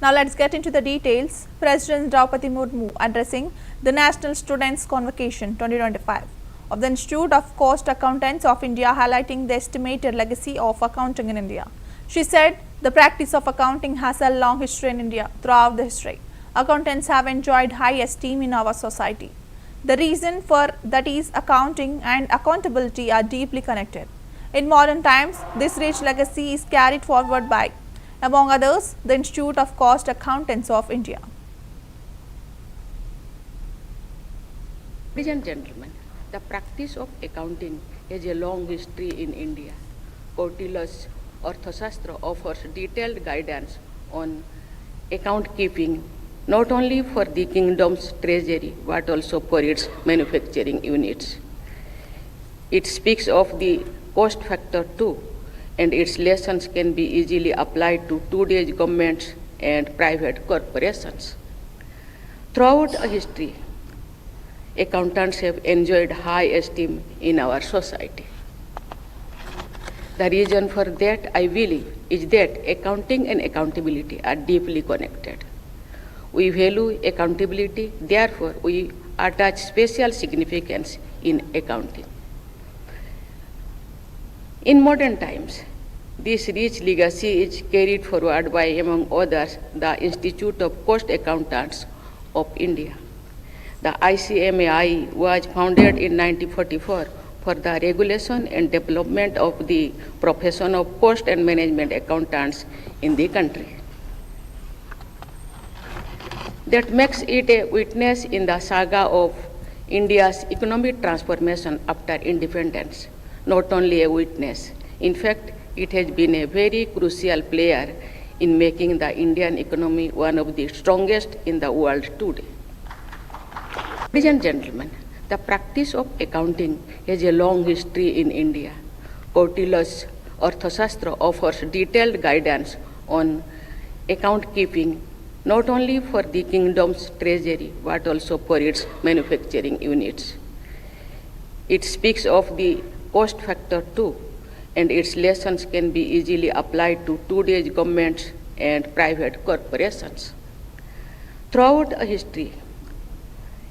Now let's get into the details. President Draupadi Murmu addressing the National Students' Convocation 2025 of the Institute of Cost Accountants of India, highlighting the estimated legacy of accounting in India. She said the practice of accounting has a long history in India. Throughout the history, accountants have enjoyed high esteem in our society. The reason for that is accounting and accountability are deeply connected. In modern times, this rich legacy is carried forward by, among others, the Institute of Cost Accountants of India. Ladies and gentlemen, the practice of accounting has a long history in India. Kautilya's Arthashastra offers detailed guidance on account keeping, not only for the kingdom's treasury but also for its manufacturing units. It speaks of the cost factor too, and its lessons can be easily applied to today's governments and private corporations. Throughout history, accountants have enjoyed high esteem in our society. The reason for that, I believe, is that accounting and accountability are deeply connected. We value accountability, therefore we attach special significance in accounting. In modern times, this rich legacy is carried forward by, among others, the Institute of Cost Accountants of India. The ICMAI was founded in 1944 for the regulation and development of the profession of cost and management accountants in the country. That makes it a witness in the saga of India's economic transformation after independence. Not only a witness, in fact, it has been a very crucial player in making the Indian economy one of the strongest in the world today. Ladies and gentlemen, the practice of accounting has a long history in India. Kautilya's Arthashastra offers detailed guidance on account keeping, not only for the kingdom's treasury but also for its manufacturing units. It speaks of the cost factor too, and its lessons can be easily applied to today's governments and private corporations. Throughout history,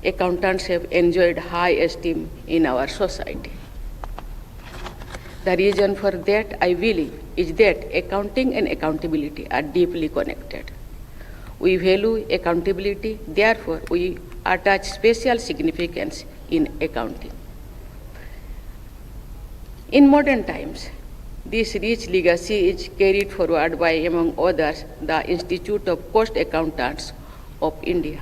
accountants have enjoyed high esteem in our society. The reason for that, I believe, is that accounting and accountability are deeply connected. We value accountability, therefore we attach special significance in accounting. In modern times, this rich legacy is carried forward by, among others, the Institute of Cost Accountants of India.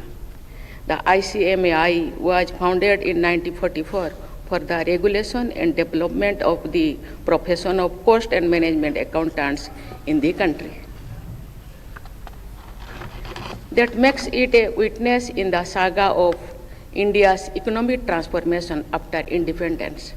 The ICMAI was founded in 1944 for the regulation and development of the profession of cost and management accountants in the country. That makes it a witness in the saga of India's economic transformation after independence.